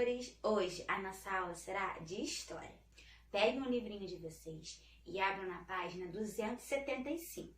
amores! Hoje a nossa aula será de História. Peguem um livrinho de vocês e abram na página 275.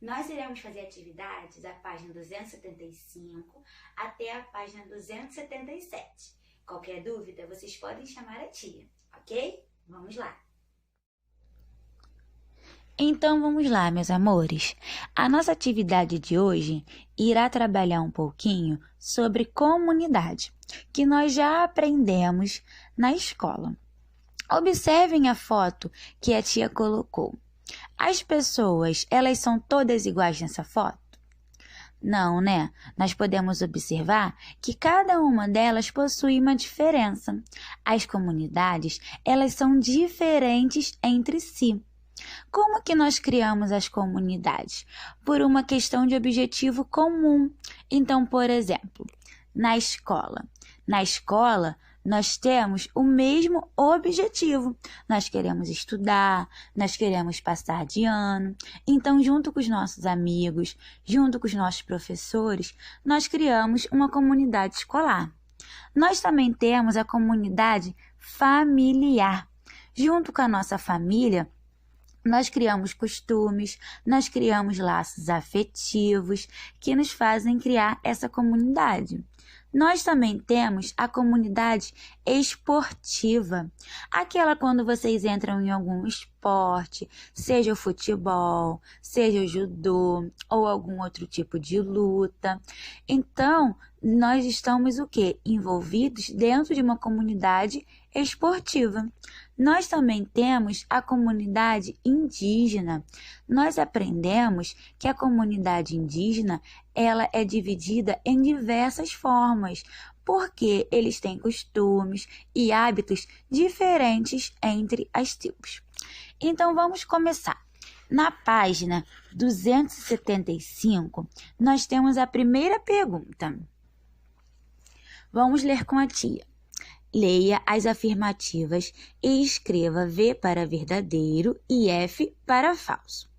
Nós iremos fazer atividades da página 275 até a página 277. Qualquer dúvida, vocês podem chamar a tia, ok? Vamos lá! Então vamos lá, meus amores. A nossa atividade de hoje irá trabalhar um pouquinho sobre comunidade, que nós já aprendemos na escola. Observem a foto que a tia colocou. As pessoas, elas são todas iguais nessa foto? Não, né? Nós podemos observar que cada uma delas possui uma diferença. As comunidades, elas são diferentes entre si. Como que nós criamos as comunidades? Por uma questão de objetivo comum. Então, por exemplo, na escola. Na escola, nós temos o mesmo objetivo. Nós queremos estudar, nós queremos passar de ano. Então, junto com os nossos amigos, junto com os nossos professores, nós criamos uma comunidade escolar. Nós também temos a comunidade familiar. Junto com a nossa família, nós criamos costumes, nós criamos laços afetivos que nos fazem criar essa comunidade. Nós também temos a comunidade esportiva, aquela quando vocês entram em algum esporte, seja o futebol, seja o judô ou algum outro tipo de luta. Então, nós estamos o quê? Envolvidos dentro de uma comunidade esportiva. Nós também temos a comunidade indígena. Nós aprendemos que a comunidade indígena ela é dividida em diversas formas, porque eles têm costumes e hábitos diferentes entre as tribos. Então, vamos começar. Na página 275, nós temos a primeira pergunta. Vamos ler com a tia. Leia as afirmativas e escreva V para verdadeiro e F para falso.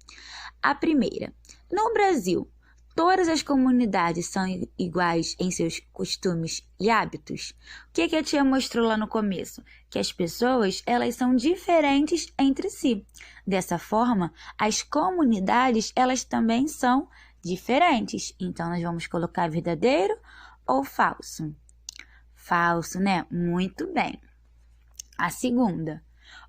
A primeira. No Brasil, todas as comunidades são iguais em seus costumes e hábitos? O que a tia mostrou lá no começo? Que as pessoas, elas são diferentes entre si. Dessa forma, as comunidades, elas também são diferentes. Então, nós vamos colocar verdadeiro ou falso? Falso, né? Muito bem. A segunda.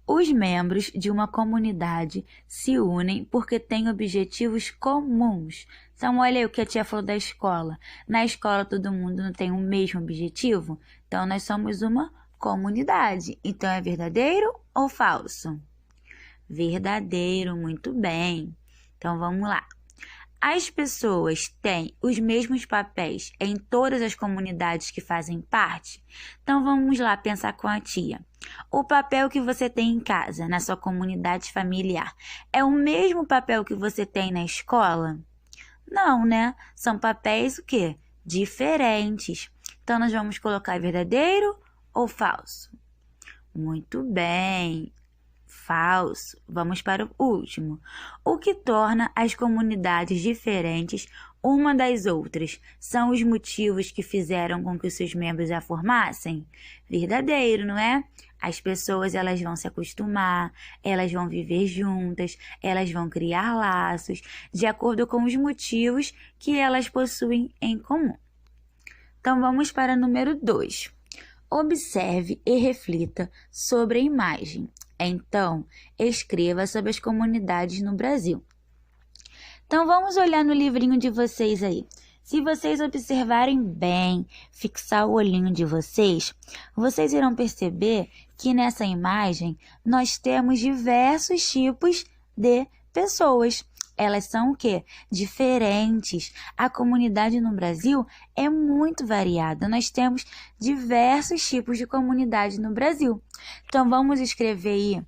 Os membros de uma comunidade se unem porque têm objetivos comuns. Então, olha aí o que a tia falou da escola. Na escola, todo mundo não tem o mesmo objetivo? Então, nós somos uma comunidade. Então, é verdadeiro ou falso? Verdadeiro, muito bem. Então, vamos lá. As pessoas têm os mesmos papéis em todas as comunidades que fazem parte? Então, vamos lá pensar com a tia. O papel que você tem em casa, na sua comunidade familiar, é o mesmo papel que você tem na escola? Não, né? São papéis o quê? Diferentes. Então, nós vamos colocar verdadeiro ou falso? Muito bem. Falso. Vamos para o último. O que torna as comunidades diferentes uma das outras são os motivos que fizeram com que os seus membros a formassem? Verdadeiro, não é? As pessoas elas vão se acostumar, elas vão viver juntas, elas vão criar laços de acordo com os motivos que elas possuem em comum. Então, vamos para o número 2. Observe e reflita sobre a imagem. Então, escreva sobre as comunidades no Brasil. Então, vamos olhar no livrinho de vocês aí. Se vocês observarem bem, fixar o olhinho de vocês, vocês irão perceber que nessa imagem nós temos diversos tipos de pessoas. Elas são o quê? Diferentes. A comunidade no Brasil é muito variada. Nós temos diversos tipos de comunidade no Brasil. Então, vamos escrever aí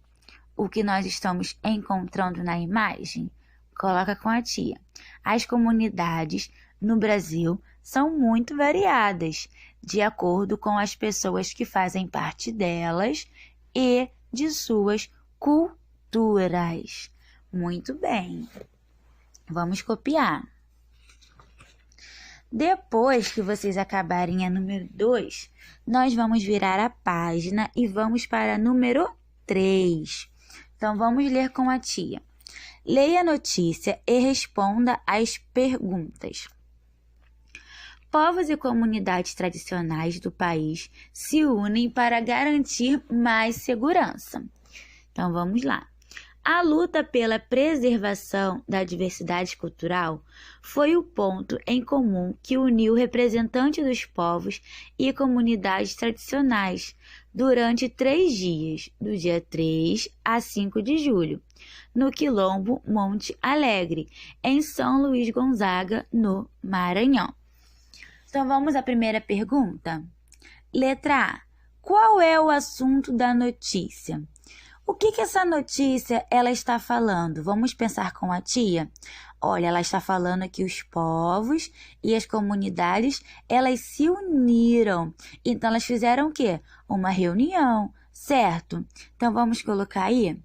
o que nós estamos encontrando na imagem? Coloca com a tia. As comunidades no Brasil são muito variadas, de acordo com as pessoas que fazem parte delas e de suas culturas. Muito bem. Vamos copiar. Depois que vocês acabarem a número 2, nós vamos virar a página e vamos para a número 3. Então, vamos ler com a tia. Leia a notícia e responda às perguntas. Povos e comunidades tradicionais do país se unem para garantir mais segurança. Então, vamos lá. A luta pela preservação da diversidade cultural foi o ponto em comum que uniu representantes dos povos e comunidades tradicionais durante 3 dias, do dia 3 a 5 de julho, no Quilombo Monte Alegre, em São Luís Gonzaga, no Maranhão. Então, vamos à primeira pergunta. Letra A. Qual é o assunto da notícia? O que essa notícia ela está falando? Vamos pensar com a tia? Olha, ela está falando que os povos e as comunidades, elas se uniram. Então, elas fizeram o quê? Uma reunião, certo? Então, vamos colocar aí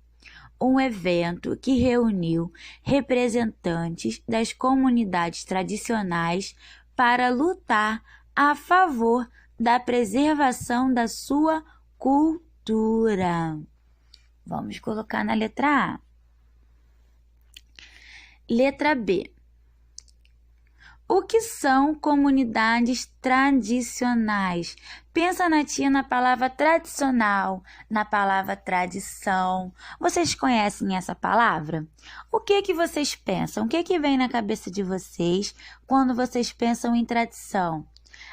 um evento que reuniu representantes das comunidades tradicionais para lutar a favor da preservação da sua cultura. Vamos colocar na letra A. Letra B. O que são comunidades tradicionais? Pensa na tia na palavra tradicional, na palavra tradição. Vocês conhecem essa palavra? O que vocês pensam? O que vem na cabeça de vocês quando vocês pensam em tradição?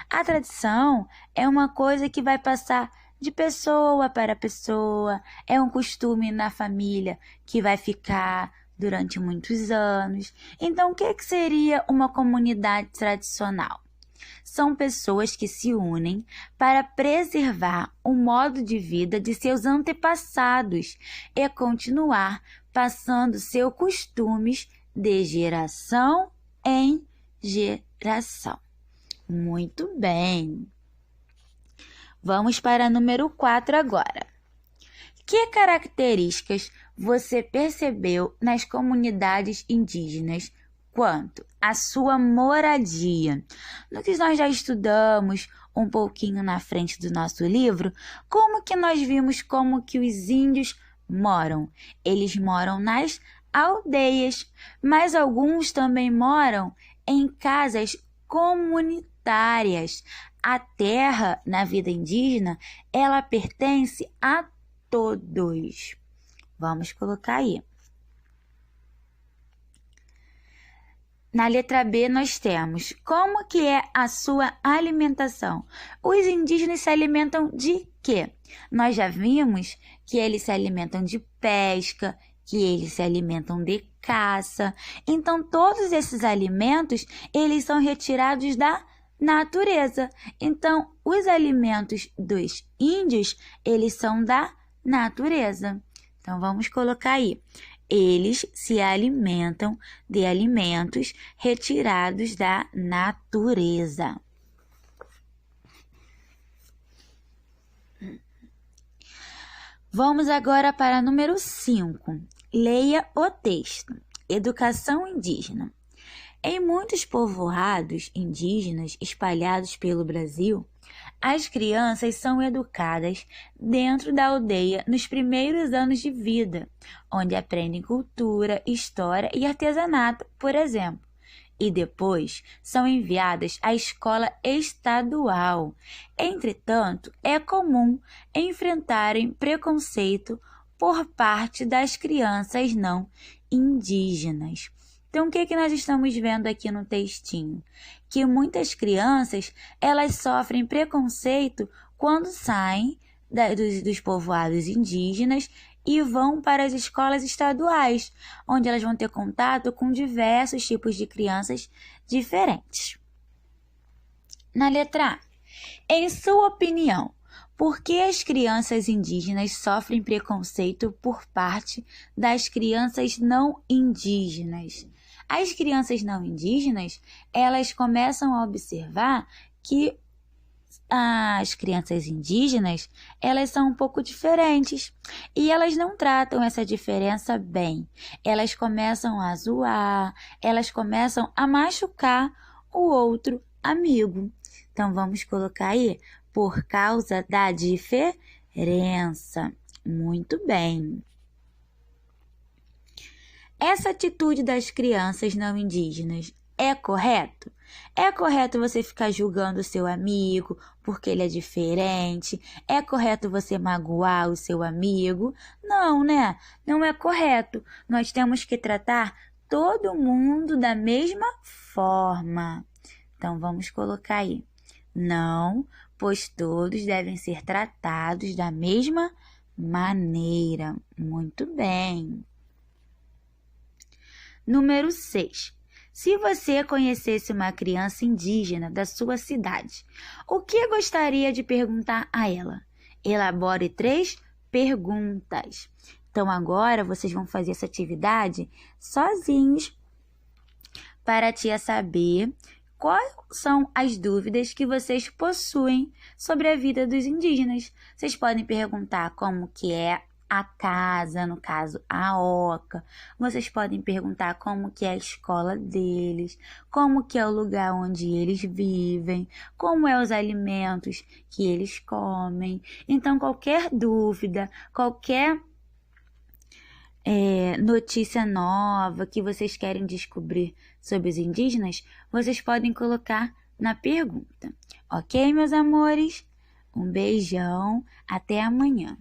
A tradição é uma coisa que vai passar de pessoa para pessoa, é um costume na família que vai ficar durante muitos anos. Então, o que seria uma comunidade tradicional? São pessoas que se unem para preservar o modo de vida de seus antepassados e continuar passando seus costumes de geração em geração. Muito bem. Vamos para número 4 agora. Que características você percebeu nas comunidades indígenas quanto à sua moradia? No que nós já estudamos um pouquinho na frente do nosso livro, como que nós vimos como que os índios moram? Eles moram nas aldeias, mas alguns também moram em casas comunitárias. A terra, na vida indígena, ela pertence a todos. Vamos colocar aí. Na letra B, nós temos como que é a sua alimentação. Os indígenas se alimentam de quê? Nós já vimos que eles se alimentam de pesca, que eles se alimentam de caça. Então, todos esses alimentos, eles são retirados da natureza. Então, os alimentos dos índios, eles são da natureza. Então, vamos colocar aí. Eles se alimentam de alimentos retirados da natureza. Vamos agora para número 5. Leia o texto. Educação indígena. Em muitos povoados indígenas espalhados pelo Brasil, as crianças são educadas dentro da aldeia nos primeiros anos de vida, onde aprendem cultura, história e artesanato, por exemplo, e depois são enviadas à escola estadual. Entretanto, é comum enfrentarem preconceito por parte das crianças não indígenas. Então, o que nós estamos vendo aqui no textinho? Que muitas crianças, elas sofrem preconceito quando saem dos povoados indígenas e vão para as escolas estaduais, onde elas vão ter contato com diversos tipos de crianças diferentes. Na letra A, em sua opinião, por que as crianças indígenas sofrem preconceito por parte das crianças não indígenas? As crianças não indígenas, elas começam a observar que as crianças indígenas, elas são um pouco diferentes e elas não tratam essa diferença bem. Elas começam a zoar, elas começam a machucar o outro amigo. Então, vamos colocar aí, por causa da diferença. Muito bem. Essa atitude das crianças não indígenas é correto? É correto você ficar julgando o seu amigo porque ele é diferente? É correto você magoar o seu amigo? Não, né? Não é correto. Nós temos que tratar todo mundo da mesma forma. Então, vamos colocar aí. Não, pois todos devem ser tratados da mesma maneira. Muito bem. Número 6. Se você conhecesse uma criança indígena da sua cidade, o que gostaria de perguntar a ela? Elabore 3 perguntas. Então, agora vocês vão fazer essa atividade sozinhos para a tia saber quais são as dúvidas que vocês possuem sobre a vida dos indígenas. Vocês podem perguntar como que é a casa, no caso, a oca. Vocês podem perguntar como que é a escola deles, como que é o lugar onde eles vivem, como é os alimentos que eles comem. Então, qualquer dúvida, qualquer notícia nova que vocês querem descobrir sobre os indígenas, vocês podem colocar na pergunta. Ok, meus amores? Um beijão, até amanhã.